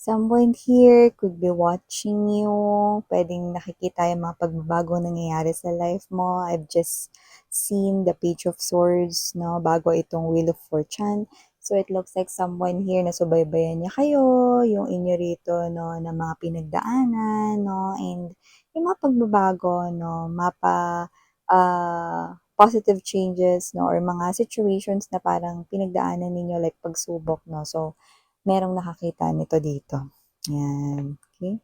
Someone here could be watching you. Pwedeng nakikita yung mga pagbabago nangyayari sa life mo. I've just seen the Page of Swords, no? Bago itong Wheel of Fortune. So, it looks like someone here na subaybayan niya kayo, yung inyo rito, no, na mga pinagdaanan, no? And yung mga pagbabago, no, positive changes, no, or mga situations na parang pinagdaanan ninyo like pagsubok, no. So, merong nakakita nito dito. Yan. Okay.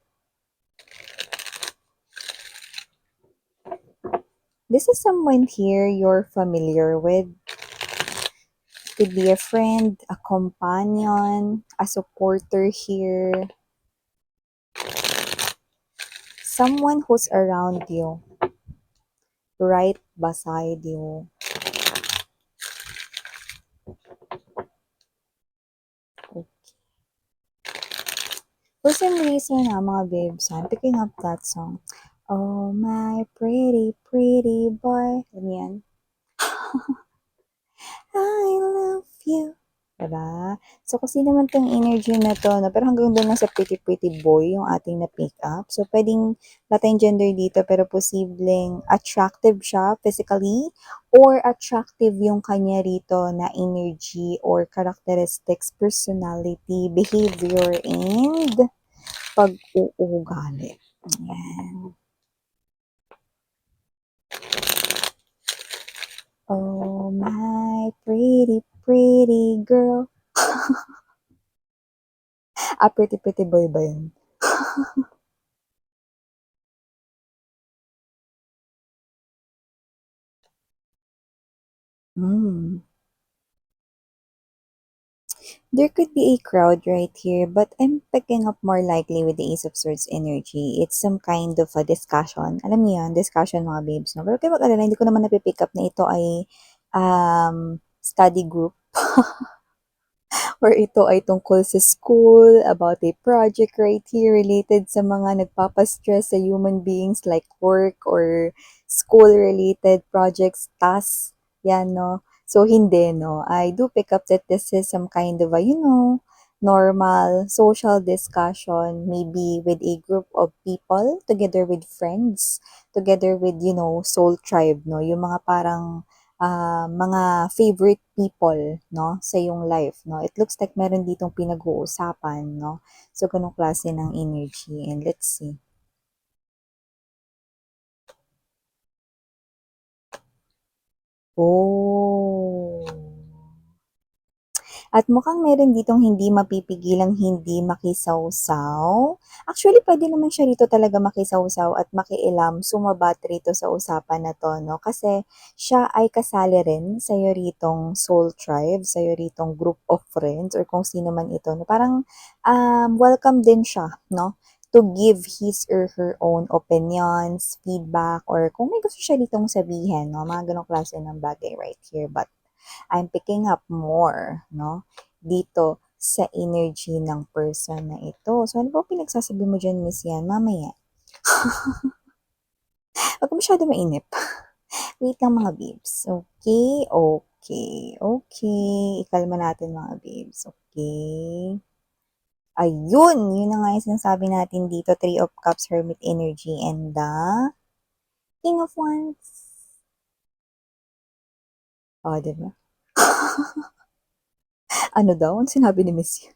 This is someone here you're familiar with. Could be a friend, a companion, a supporter here. Someone who's around you. Right beside you. Okay. For some reason, mga babes, I'm picking up that song. Oh, my pretty, pretty boy. Alam yan? I love you. Diba? So, kasi naman tong energy na to, no? Pero hanggang doon lang sa pretty pretty boy yung ating na-pick up. So, pwedeng wala tayong gender dito, pero posibleng attractive siya physically or attractive yung kanya rito na energy or characteristics, personality, behavior, and pag-uugali. Ayan. Oh, my pretty, pretty girl. Pretty, pretty boy ba yun? Hmm. There could be a crowd right here, but I'm picking up more likely with the Ace of Swords energy. It's some kind of a discussion. Alam niyo yan, discussion mga babes, no? Pero kayo mag-alala, hindi ko naman napipick up na ito ay study group or ito ay tungkol sa school, about a project right here related sa mga nagpapastress sa human beings like work or school-related projects, tasks, yan, no? So, hindi, no? I do pick up that this is some kind of a, normal social discussion, maybe with a group of people, together with friends, together with, soul tribe, no? Yung mga parang mga favorite people, no, sa iyong life, no. It looks like meron ditong pinag-uusapan, no. So, ganung klase ng energy. And let's see. Oh. At mukhang meron ditong hindi mapipigilang hindi makisawsaw. Actually, pwede naman siya rito talaga makisawsaw at makialam, sumabat rito sa usapan na 'to 'no, kasi siya ay kasali rin sa'yo ritong soul tribe, sa'yo ritong group of friends or kung sino man ito 'no. Parang, welcome din siya 'no, to give his or her own opinions, feedback, or kung may gusto siya ditong sabihin 'no, mga gano'ng klase ng bagay right here. But I'm picking up more, no? Dito sa energy ng person na ito. So, ano ba pinagsasabi mo dyan, Miss Yan? Mamaya. Huwag ka masyado mainip. Wait lang mga babes. Okay, okay, okay. Ikalma natin mga babes. Okay. Ayun, yun na nga yung sinasabi natin dito. Three of Cups, Hermit Energy, and the King of Wands. O, diba? Ano daw? Ano sinabi ni Miss Yan?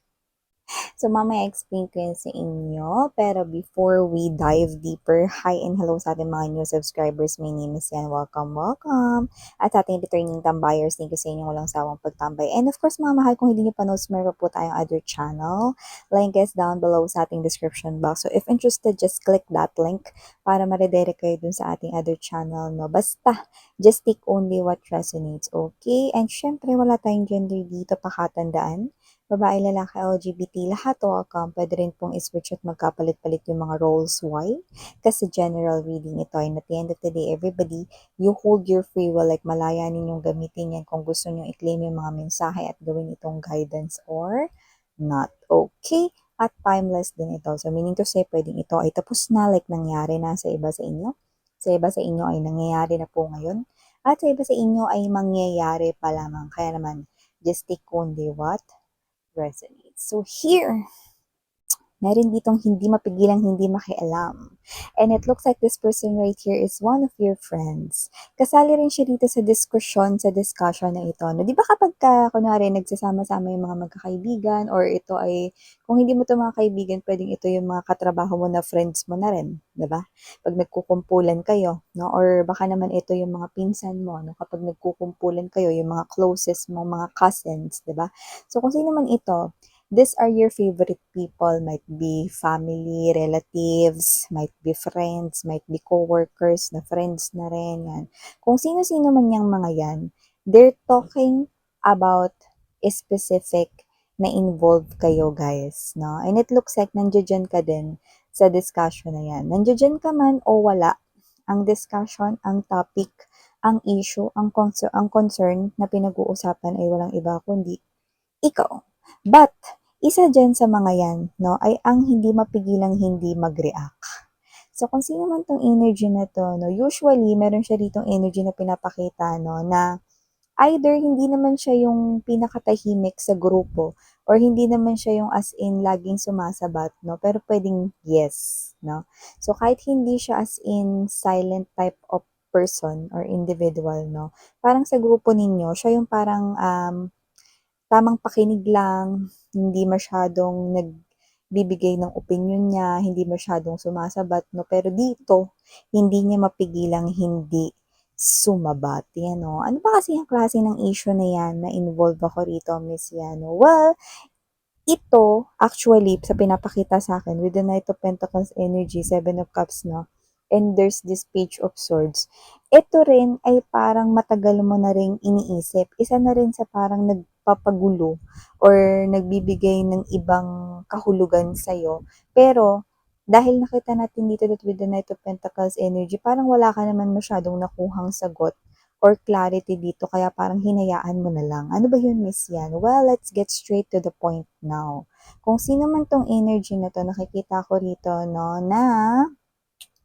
So, mamaya explain ko yan sa inyo. Pero before we dive deeper, hi and hello sa ating mga new subscribers. My name is Yan. Welcome, welcome. At sa ating returning tambayers, thank you sa inyong walang sawang pagtambay. And of course, mga mahal, kung hindi nyo pa notes, meron po tayong other channel. Link is down below sa ating description box. So, if interested, just click that link para ma-redirect kayo dun sa ating other channel. No? Basta, just take only what resonates, okay? And syempre, wala tayong gender dito, pakatandaan babae, lalaki, LGBT, lahat welcome. Pwede rin pong i-switch at magkapalit-palit yung mga roles. Why? Kasi general reading ito and at the end of the day, everybody, you hold your free will like malaya ninyong gamitin yan kung gusto nyo i-claim yung mga mensahe at gawin itong guidance or not. Okay? At timeless din ito. So meaning to say, pwedeng ito ay tapos na like nangyari na sa iba sa inyo. Sa iba sa inyo ay nangyayari na po ngayon. At sa iba sa inyo ay mangyayari pa lamang. Kaya naman, just take only what resonates. So here, Meron ditong hindi mapigilang hindi makialam. And it looks like this person right here is one of your friends. Kasali rin siya dito sa discussion na ito. No, di ba kapag kunwari, nagsasama-sama yung mga magkakaibigan or ito ay, kung hindi mo ito mga kaibigan, pwedeng ito yung mga katrabaho mo na friends mo na rin. Di ba? Pag nagkukumpulan kayo, no? Or baka naman ito yung mga pinsan mo, no? Kapag nagkukumpulan kayo, yung mga closest mo, mga cousins, di ba? So kung sino man ito, these are your favorite people, might be family, relatives, might be friends, might be co-workers na friends na rin, yan. Kung sino-sino man yung mga yan, they're talking about a specific na involved kayo, guys, no? And it looks like nandiyan ka din sa discussion na yan. Nandiyan ka man o wala, ang discussion, ang topic, ang issue, ang concern na pinag-uusapan ay walang iba kundi ikaw. But, isa dyan sa mga yan, no, ay ang hindi mapigilang hindi mag-react. So, kung sino man tong energy na to, no, usually, meron siya ditong energy na pinapakita, no, na either hindi naman siya yung pinakatahimik sa grupo or hindi naman siya yung as in laging sumasabat, no, pero pwedeng yes, no. So, kahit hindi siya as in silent type of person or individual, no, parang sa grupo ninyo, siya yung parang tamang pakinig lang, hindi masyadong nagbibigay ng opinyon niya, hindi masyadong sumasabat, no? Pero dito, hindi niya mapigilang hindi sumabat. Yan, no? Ano ba kasi yung klase ng issue na yan na involve ako rito, Miss Yano? Well, ito, actually, sa pinapakita sa akin, with the Knight of Pentacles energy, Seven of Cups, no? And there's this Page of Swords. Ito rin ay parang matagal mo na rin iniisip. Isa na rin sa parang nagpapagulo or nagbibigay ng ibang kahulugan sa'yo. Pero, dahil nakita natin dito that with the Knight of Pentacles energy, parang wala ka naman masyadong nakuhang sagot or clarity dito, kaya parang hinayaan mo na lang. Ano ba yun, Miss Yan? Well, let's get straight to the point now. Kung sino man tong energy na to, nakikita ko rito, no, na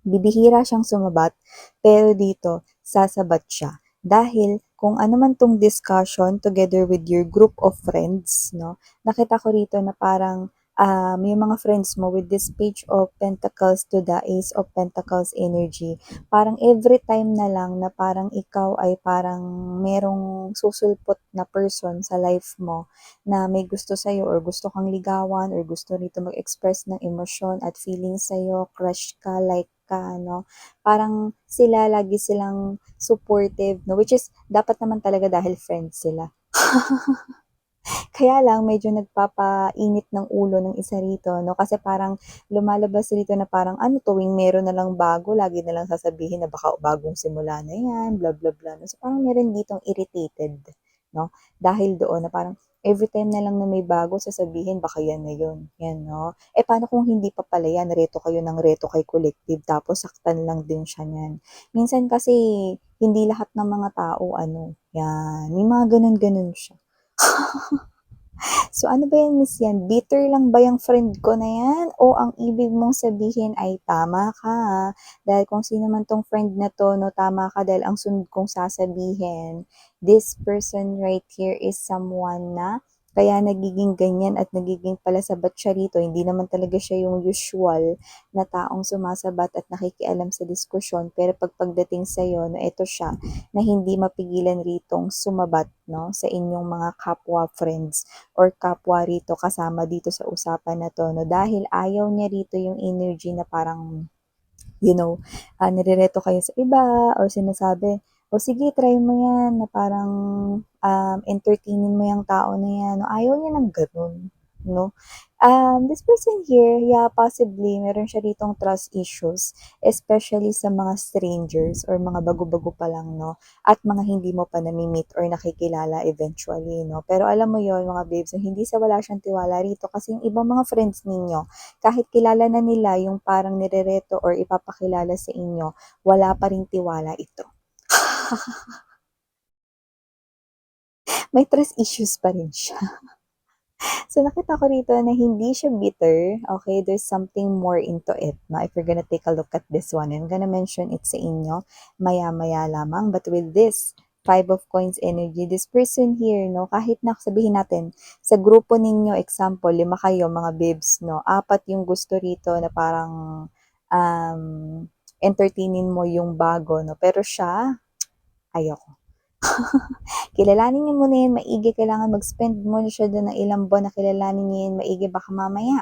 bibihira siyang sumabat, pero dito, sasabat siya. Dahil, kung ano man tong discussion together with your group of friends, no, nakita ko rito na parang yung mga friends mo with this Page of Pentacles to the Ace of Pentacles energy, parang every time na lang na parang ikaw ay parang merong susulpot na person sa life mo na may gusto sa'yo or gusto kang ligawan or gusto rito mag-express ng emosyon at feelings sa'yo, crush ka, like ka, no? Parang sila, lagi silang supportive, no? Which is, dapat naman talaga dahil friends sila. Kaya lang, medyo nagpapainit ng ulo ng isa rito, no? Kasi parang lumalabas rito na parang ano, tuwing meron na lang bago, lagi na lang sasabihin na baka bagong simula na yan, blah, blah, blah. No? So parang meron ditong irritated, no? Dahil doon na parang every time na lang na may bago, sasabihin baka yan na yun. Yan, no? Eh, paano kung hindi pa pala yan? Reto kayo ng reto kay collective, tapos saktan lang din siya niyan. Minsan kasi, hindi lahat ng mga tao, ano, yan, may mga ganun-ganun siya. So, ano ba yan, Miss Yan? Bitter lang ba yung friend ko na yan? O ang ibig mong sabihin ay tama ka? Dahil kung sino man tong friend na to, no, tama ka dahil ang sunod kong sasabihin, this person right here is someone na kaya nagiging ganyan at nagiging palasabat siya rito. Hindi naman talaga siya yung usual na taong sumasabat at nakikialam sa diskusyon. Pero pagdating sa'yo, no, ito siya na hindi mapigilan ritong sumabat, no, sa inyong mga kapwa friends or kapwa rito kasama dito sa usapan na to, no? Dahil ayaw niya rito yung energy na parang, nirereto kayo sa iba or sinasabi, o sige, try mo yan, na parang entertainin mo yung tao na yan. No? Ayaw niya ng ganun, no? This person here, yeah, possibly, meron siya ditong trust issues, especially sa mga strangers or mga bago-bago pa lang, no? At mga hindi mo pa nami-meet or nakikilala eventually, no? Pero alam mo yon mga babes, hindi sa wala siyang tiwala rito kasi yung ibang mga friends ninyo, kahit kilala na nila yung parang nirereto or ipapakilala sa inyo, wala pa ring tiwala ito. May trust issues pa rin siya. So, nakita ko rito na hindi siya bitter. Okay, there's something more into it. No? If you're gonna take a look at this one, I'm gonna mention it sa inyo maya-maya lamang. But with this Five of Coins energy. This person here, no, kahit na sabihin natin, sa grupo ninyo, example, 5 kayo, mga bibs, no, 4 yung gusto rito na parang um, entertainin mo yung bago, no, pero siya, ayoko. Kilalanin niyo muna yan, maigi, kailangan mag-spend muna siya doon ng ilang buwan na kilalanin niyo yan, maigi, baka mamaya,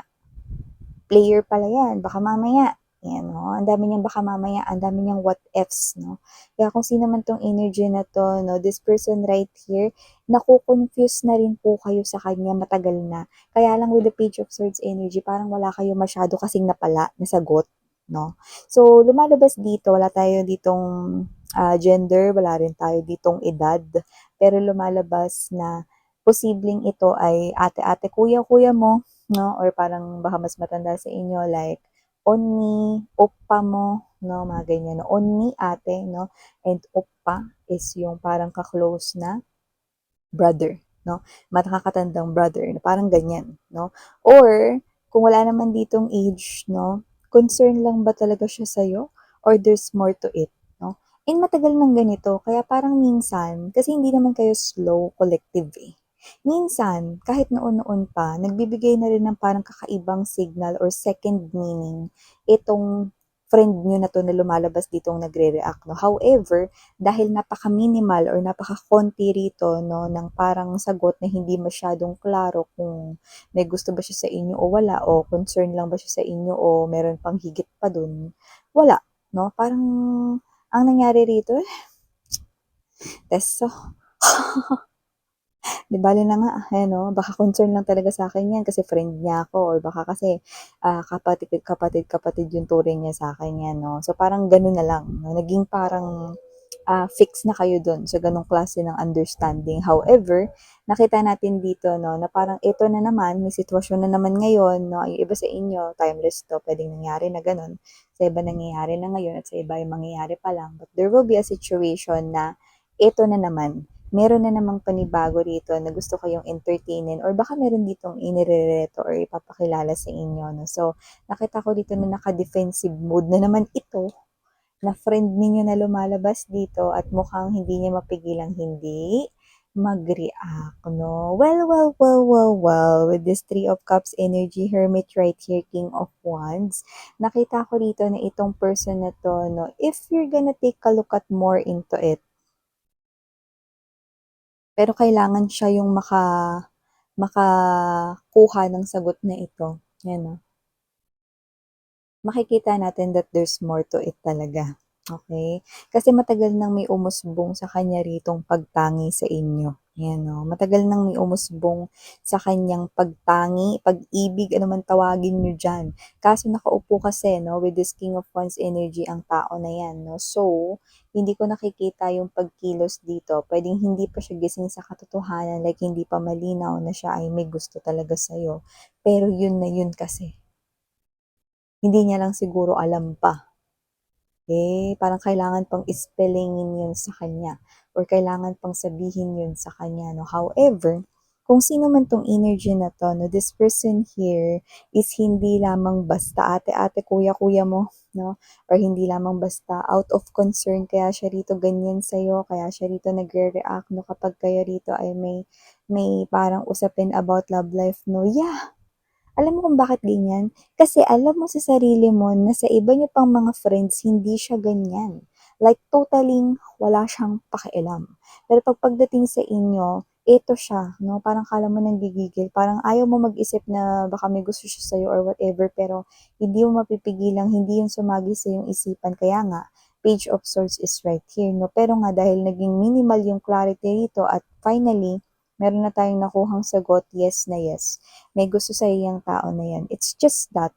player pala yan, baka mamaya, yan, no? Ang dami niyang baka mamaya, ang dami niyang what ifs, no? Kaya kung sino man tong energy na to, no, this person right here, naku-confuse na rin po kayo sa kanya matagal na. Kaya lang with the Page of Swords energy, parang wala kayo masyado kasing napala, nasagot, no? So, lumalabas dito, wala tayo ditong gender, wala rin tayo ditong edad, pero lumalabas na posibleng ito ay ate-ate, kuya-kuya mo, no? Or parang baka mas matanda sa inyo, like, onni, oppa mo, no? Mga ganyan, no? Onni, ate, no? And oppa is yung parang ka-close na brother, no? Makakatandang brother, no? Parang ganyan, no? Or, kung wala naman ditong age, no? Concern lang ba talaga siya sa'yo? Or there's more to it, no? And matagal nang ganito, kaya parang minsan, kasi hindi naman kayo slow collective eh. Minsan, kahit noon-noon pa, nagbibigay na rin ng parang kakaibang signal or second meaning itong friend nyo na to na lumalabas ditong nagre-react. No? However, dahil napaka-minimal or napaka-konti rito no, ng parang sagot na hindi masyadong klaro kung may gusto ba siya sa inyo o wala, o concern lang ba siya sa inyo o meron pang higit pa dun, wala. No? Parang ang nangyari rito, testo. Di bale na nga, ayan no, baka concern lang talaga sa akin yan kasi friend niya ako or baka kasi kapatid yung turing niya sa akin yan, no. So parang ganun na lang, no? Naging parang fix na kayo dun sa ganong klase ng understanding. However, nakita natin dito, no, na parang ito na naman, may sitwasyon na naman ngayon, no, yung iba sa inyo, timeless to, pwedeng nangyari na ganun. Sa iba nangyayari na ngayon at sa iba yung mangyayari pa lang. But there will be a situation na ito na naman, meron na namang panibago rito na gusto kayong entertainin or baka meron ditong inirereto or ipapakilala sa inyo. No? So, nakita ko dito na naka-defensive mode na naman ito na friend ninyo na lumalabas dito at mukhang hindi niya mapigilang hindi mag-react, no? Well, with this Three of Cups energy, Hermit right here, King of Wands, nakita ko dito na itong person na to, no, if you're gonna take a look at more into it, pero kailangan siya yung makakuha ng sagot na ito. Yan, no? Makikita natin that there's more to it talaga. Okay? Kasi matagal nang may umusbong sa kanya ritong pagtangi sa inyo. Yan, no? Matagal nang may umusbong sa kanyang pagtangi, pag-ibig, ano man tawagin nyo dyan. Kaso nakaupo kasi, no, with this King of Wands energy ang tao na yan, no? So, hindi ko nakikita yung pagkilos dito. Pwedeng hindi pa siya gising sa katotohanan, like hindi pa malinaw na siya ay may gusto talaga sa'yo. Pero yun na yun kasi. Hindi niya lang siguro alam pa. Parang kailangan pang ispellingin yun sa kanya or kailangan pang sabihin yun sa kanya, no? However, kung sino man tong energy na to, no, this person here is hindi lamang basta ate-ate, kuya-kuya mo, no? Or hindi lamang basta out of concern, kaya siya rito ganyan sa'yo, kaya siya rito nagre-react, no, kapag kayo rito ay may parang usapin about love life, no? Yeah, alam mo kung bakit ganyan? Kasi alam mo sa sarili mo na sa iba niyo pang mga friends, hindi siya ganyan. Like, totally wala siyang pakialam. Pero pagdating sa inyo, ito siya, no? Parang kala mo nanggigigil. Parang ayaw mo mag-isip na baka may gusto siya sa'yo or whatever, pero hindi mo mapipigilang, hindi yung sumagi sa iyong isipan. Kaya nga, Page of Swords is right here, no? Pero nga, dahil naging minimal yung clarity rito at finally, meron na tayong nakuhang sagot, yes na yes. May gusto sa iyang tao na yan. It's just that,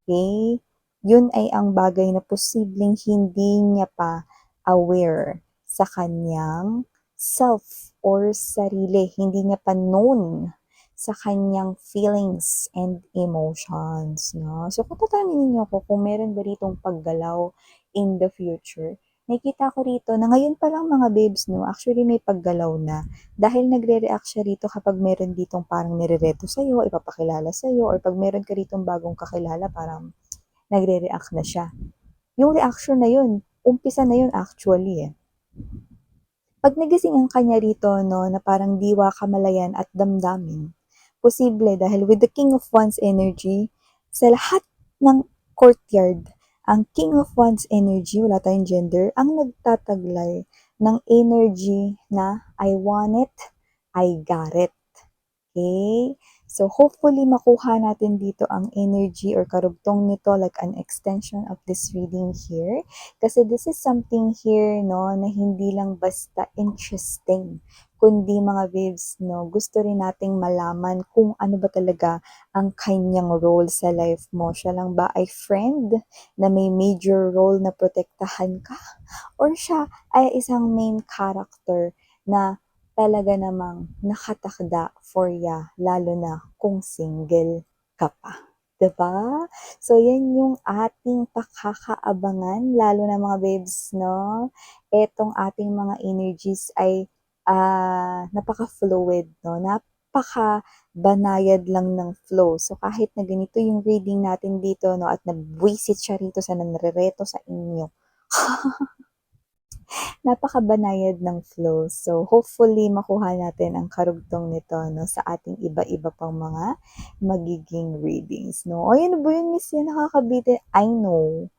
okay, yun ay ang bagay na posibleng hindi niya pa aware sa kanyang self or sarili. Hindi niya pa known sa kanyang feelings and emotions. No? So kung tatanungin niyo ako kung meron ba ritong paggalaw in the future, nakita ko rito na ngayon pa lang mga babes, no, actually may paggalaw na. Dahil nagre-react siya rito kapag meron ditong parang nirereto sa'yo, ipapakilala sa'yo, or pag meron ka ritong bagong kakilala, parang nagre-react na siya. Yung reaction na yun, umpisa na yun actually eh. 'Pag nagising ang kanya rito 'no, na parang diwa kamalayan at damdamin, posible dahil with the King of Wands energy, sa lahat ng courtyard, ang King of Wands energy, wala tayong gender, ang nagtataglay ng energy na I want it, I got it. Okay? So, hopefully makuha natin dito ang energy or karugtong nito like an extension of this reading here. Kasi this is something here, no, na hindi lang basta interesting, kundi mga babes, no, gusto rin nating malaman kung ano ba talaga ang kanyang role sa life mo. Siya lang ba ay friend na may major role na protektahan ka? Or siya ay isang main character na talaga namang nakatakda for ya, lalo na kung single ka pa. 'Di ba? So, yan yung ating pakakaabangan, lalo na mga babes, no? Etong ating mga energies ay napaka-fluid, no? Napaka-banayad lang ng flow. So, kahit na ganito yung reading natin dito, no? At nabwisit siya rito sa nanrereto sa inyo. Napakabanayad ng flow. So, hopefully makuha natin ang karugtong nito 'no, sa ating iba-iba pang mga magiging readings 'no. Ay, ano ba yun, Miss Yan, nakakabitin. I know.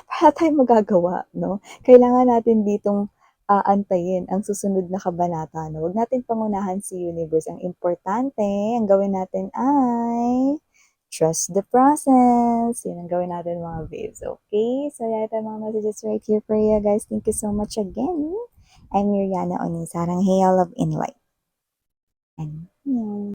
Wala tayong magagawa 'no. Kailangan natin ditong antayin ang susunod na kabanata 'no. Huwag natin pangunahan si universe. Ang importante, ang gawin natin ay trust the process. Yun ang gawin natin mga babes, okay? So, yata mga messages right here for you guys. Thank you so much again. I'm Miriana Onin, sarang Hail of Inlight. And,